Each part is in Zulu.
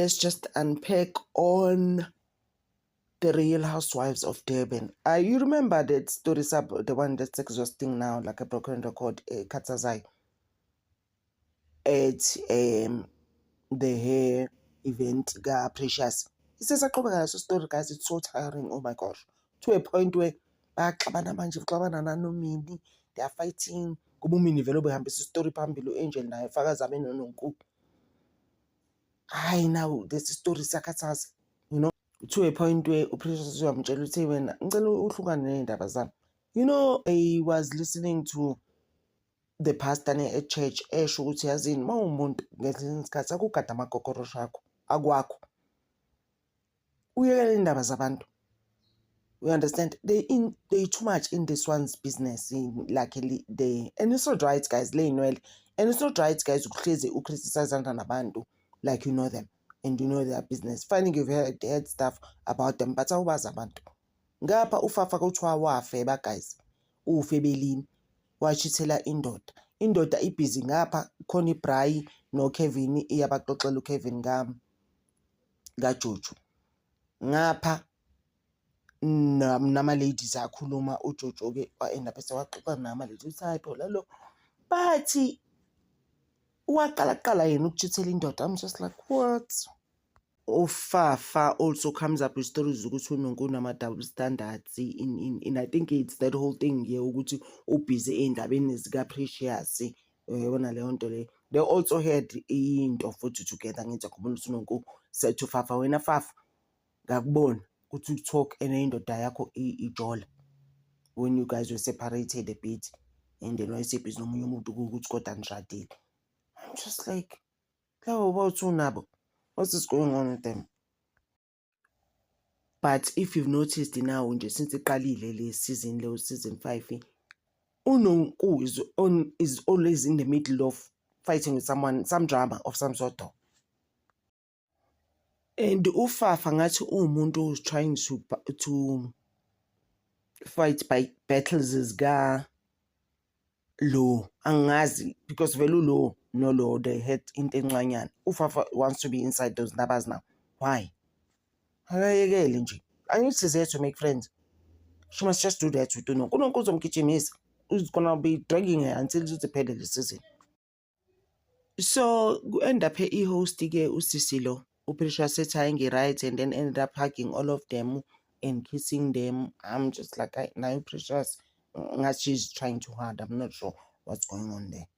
let's just unpack on the Real Housewives of Durban. You remember that story, the one that's exhausting now, like a broken record, Katsazai, at the hair event, Precious. It says, a story, guys, it's so tiring, oh my gosh. To a point where they are fighting. Kubumini velo behambe story phambili Angel naye faka zabeno nonku. Hayi now this story sakhathaza, you know, to a point where Precious uyamtshela uthi wena ngicela uhlukane neindaba zami. You know, I was listening to the pastor at church esho ukuthi yazini mawumuntu ngesinye isikhathi akugada amagokorosho akho akwakho. Uyekela indaba zabantu. We understand they too much in this one's business luckily and it's not right guys and it's not right guys ukuhlezi criticize nabantu like you know them and you know their business. Finding you've heard stuff about them but awubazi abantu. Ngapha ufafa kuthiwa wafe guys ufe belini wachithela indoda ibhizi ngapha khona iBray no Kevin iyabaxoxela uKevin ngaJojo ngapha nama-ladies akhuluma uJojo-ke wa-end-up sewaxoxa nama-ladies uthi hayi phela lo bathi waqala yena ukujithela indoda. I'm just like what? Ufafa also comes up with stories ukuthi uNonkulu nama-double standards in I think it's that whole thing here ukuthi ubhizi ey'ndabeni zika-Precious yabona leyo nto leyo. They also had into futhi together ngithi akubona ukuthi uNonkulu said uFafa wena Fafa ngakubona ukuthi utalk eneyindoda yakho ijola when you guys were separated a bit and then wayesebhizi nomunye umuntu ukuthi kodwa nishadile. I'm just like labo about unabo. What is going on with them? But if you've noticed now nje since iqalile le season 5 uNonkulu is always in the middle of fighting with someone, some drama of some sort. And uFafa ngathi umuntu who's trying to fight by battles zika lo angazi because velu lo no lo they had into encanyana. uFafa wants to be inside those numbers now. Why? Akayekele nje. I need to say to make friends. She must just do that with uNonkulu. uNonkulu uzomgijimisa. Who's gonna be dragging her until the pedal season. So end up host ke usisi lo. Precious said saying right and then ended up hugging all of them and kissing them. I'm just like, now Precious, she's trying too hard. I'm not sure what's going on there.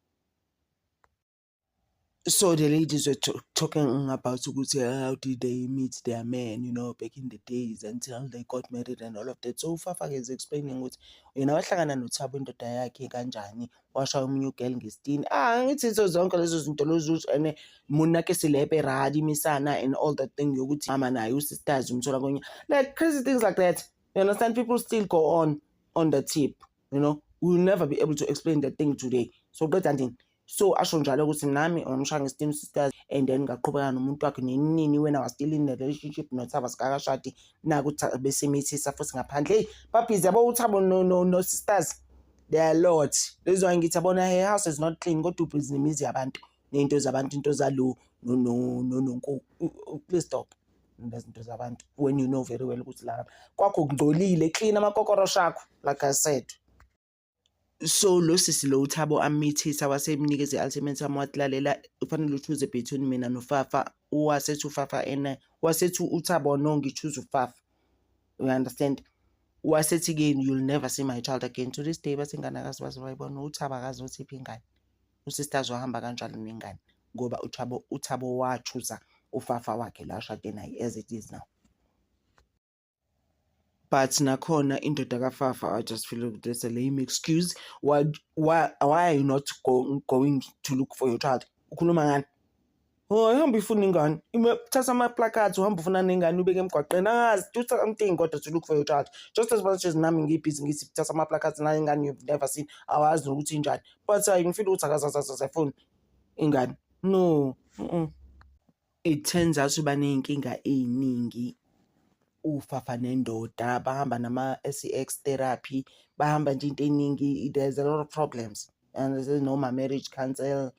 So the ladies were talking about how did they meet their men, you know, back in the days until they got married and all of that. So Fafa is explaining what, you know, wahlangana noThabo indoda yakhe kanjani, washaya omunye ugirl ngesitini. Ngithi izo zonke lezo zinto lezo ene muna ke silebe radi misana and all that thing yokuthi mama naye usisters umthola konye. Like crazy things like that. You understand? People still go on the tip, you know. We'll never be able to explain that thing today. So but so asho njalo ukuthi nami ngomshaya ngesitini sisters and then ngaqhubeka nomuntu wakhe nenini when I was still in a relationship noThabo sikakashadi nakuthi besemithisa futhi ngaphandle babhizi yabo uThabo no sisters they are a lot. Lezo ngithi abona her house is not clean kodwa ubhizi nemizi yabantu nento zabantu into zalo no please stop nezinto zabantu when you know very well ukuthi la kwakho kungcolile clean amakokorosho akho like I said. So lo sisi lo uThabo amithisa wasemnikeze ultimatum watlalela ufanele uchoose between mina noFafa. Wasethi uFafa ena wasethi uThabo no ngichoose uFafa. You understand? Wasethi again you'll never see my child again. To this day basengane akazibazi bayibona uThabo akazi uthiphi ingane. Usisters wahamba kanjalo nengane ngoba uThabo wachoose uFafa wakhe la shade naye as it is now. But nakhona indoda kaFafa, I just feel like there's a lame excuse. Why are you not going to look for your child? Ukhuluma ngani? Oh, ihamba ifuna ingane. Thatha ama-placards uhamba ufuna nengane ubeke emgwaqeni. Angazi, do something kodwa to look for your child. Just as much as nami ngibhizi ngithi thatha ama-placards nayo ingane you've never seen. Awazi ukuthi injani. But ngifeel ukuthi akazafuni ingane. No. It turns out uba ney'nkinga ey'ningi. uFafa nendoda bahamba nama-sex therapy bahamba nje into eningi. There's a lot of problems and there's no marriage counsel.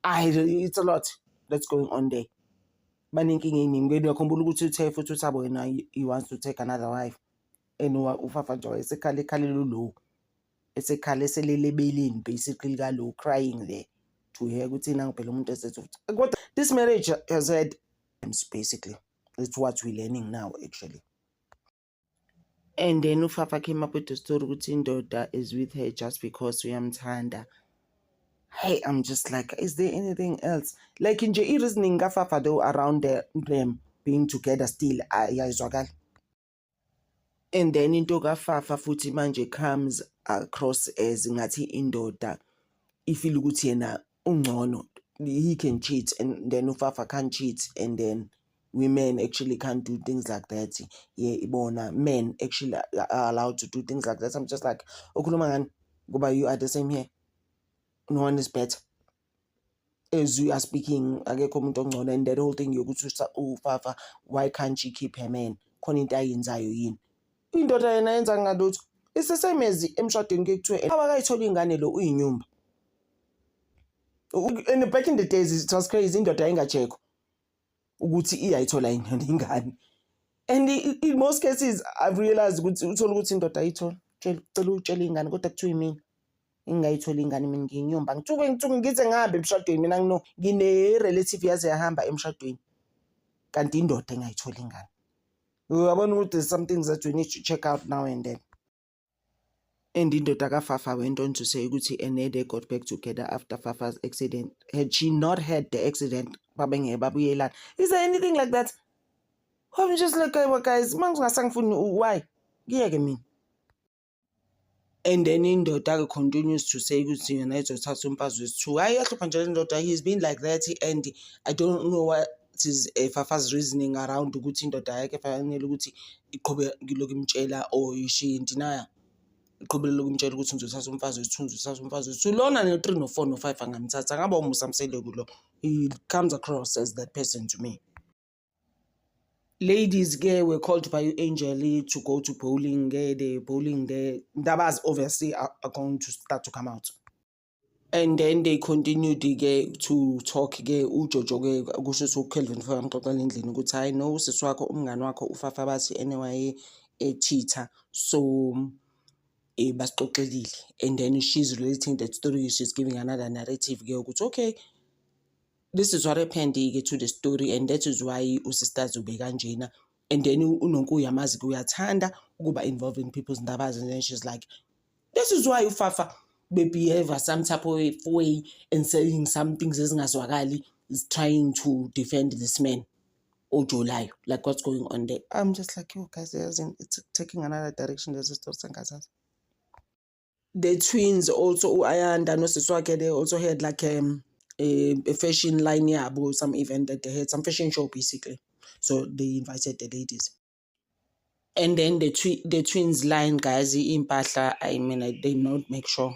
It's a lot that's going on there. banenkinga eningi. Ngiyakhumbula ukuthi uthe futhi uThabo yena he wants to take another wife. And uFafa nje ekhalela uLowu. Esekhala eselele ebeleni basically lika-Lowu, crying there to hear ukuthi nangiphela umuntu esethi kodwa this marriage has had basically. It's what we're learning now actually. And then uFafa came up with the story ukuthi indoda is with her just because uyamthanda. Hey, I'm just like, is there anything else? Like nje i-reasoning kaFafa though around them being together still ayizwakala. And then into kaFafa futhi manje comes across as ngathi indoda ifeel ukuthi yena ungcono, he can cheat, and then uFafa can't cheat, and then women actually can't do things like that. Yeah, ibona men actually are allowed to do things like that. I'm just like, ukhuluma ngani ngoba you are the same here. No one is better. As you are speaking, akekho umuntu ongcono, and that whole thing yokuthi uFafa, why can't she keep her man? Khona into ayenzayo yini? Indoda yena yenza ngalutho. It's the same as emshadweni ke kuthiwe abakayithola ingane lo uyinyumba. And back in the days it was crazy, indoda ingajeko ukuthi iyayithola ingane. And in most cases I've realized ukuthi uthola ukuthi indoda ayithola cela utshela ingane kodwa kuthiwa yimina ingayithola ingane, mina ngiyinyumba ngithuke ngize ngabe emshadweni, mina ngine relative yaze yahamba emshadweni kanti indoda engayithola ingane. Uyabona ukuthi there's some things that we need to check out now and then. And indoda kaFafa went on to say ukuthi they got back together after Fafa's accident. Had she not had the accident, is there anything like that? I'm just like, guys, why? And then indoda continues to say ukuthi yena izothatha umfazi wesi-2. Ayahlupha nje indoda, he's been like that, and I don't know what is Fafa's reasoning around ukuthi indoda yakhe fanele ukuthi iqhubeke lokhu imtshela, or she deny iqhubele lokumtshela ukuthi ngizothatha umfazi wesi-2, ngizothatha umfazi wesi-2. Lona no-3 no-4 no-5 angamthatha, ngaba umusamsele kulo. He comes across as that person to me. Ladies were called by Angel to go to bowling. The bowling there, Dabas obviously are going to start to come out. And then they continued to talk uJojo kusho ukuthi uKelvin faka amxoxela endlini ukuthi hayi no usisi wakho umngani wakho uFafa bathi anyway cheater, so basixoxelile. And then she's relating that story, she's giving another narrative ukuthi okay, this is what happened to the story, and that is why usisters ube kanjena. And then uNonku uyamazi uyathanda ukuba involving people's ndabazi, and then she's like, this is why uFafa behave some type of way and saying some things ezingazwakali, is trying to defend this man ojolayo, like what's going on there. I'm just like, yo guys, it's taking another direction. There's a story. The twins also, Ayanda noSiswakhe, they also had like a fashion line yabo, some event that they had, some fashion show basically. So they invited the ladies. And then the twins line, guys, impahla, I mean, they not make sure.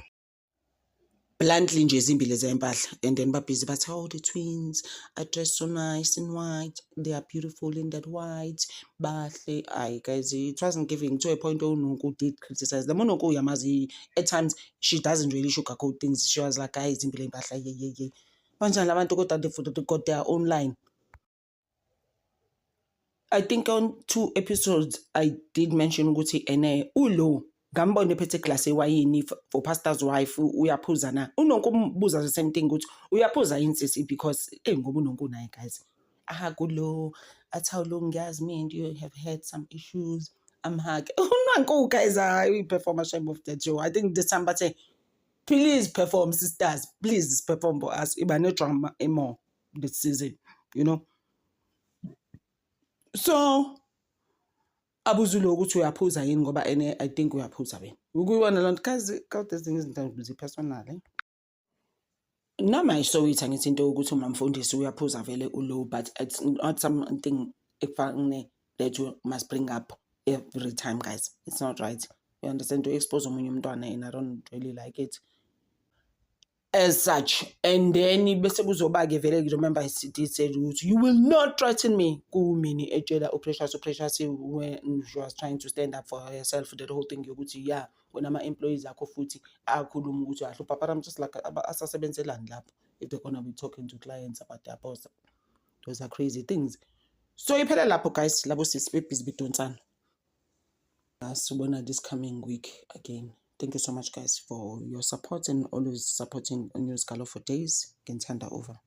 Bluntly nje ezimbili zempahla, and then babhizi bathi, oh, the twins are dressed so nice in white, they are beautiful in that white, bahle. Aye guys, it wasn't giving to a point where uNonku did criticize them. uNonku uyamazi, at times she doesn't really sugarcoat things. She was like, guys, izimbili impahla, yeah. Banjani labantu kodwa they got their own line. I think on 2 episodes I did mention ukuthi uLowu ngambona ephethe glass ewayini for pastor's wife, uyaphuza na. uNonku umbuza the same thing ukuthi uyaphuza yini sisi, because ngoba uNonku naye guys kulo athi how long ngiyazi me and you have had some issues, I'm hug. uNonku guys perform a shame of that show. I think this time but please perform, sisters, please perform for us. Iba no drama anymore this season, you know. So abuzulo ukuthi uyaphuza yini ngoba I think uyaphuza wena. Ukuyibona lonto cause ezinye izinto zipersonal. Nami I saw it angithi into ukuthi umamfundisi uyaphuza vele uLowu, but it's not something efane that you must bring up every time, guys. It's not right. You understand, to expose omunye umntwana, and I don't really like it as such. And then bese kuzoba-ke vele, remember he said you will not threaten me. Kumini etshela uPrecious when she was trying to stand up for herself, the whole thing yokuthi yeah, when ama-employees akho futhi akhuluma ukuthi ahlupha, but I'm just like, asasebenzelani lapho if they're gonna be talking to clients about their boss? Those are crazy things. So iphela lapho guys, labo sisi bebhizi bedonsana. Sibona this coming week again. Thank you so much guys for your support and always supporting News Galo for days. Ngithanda over.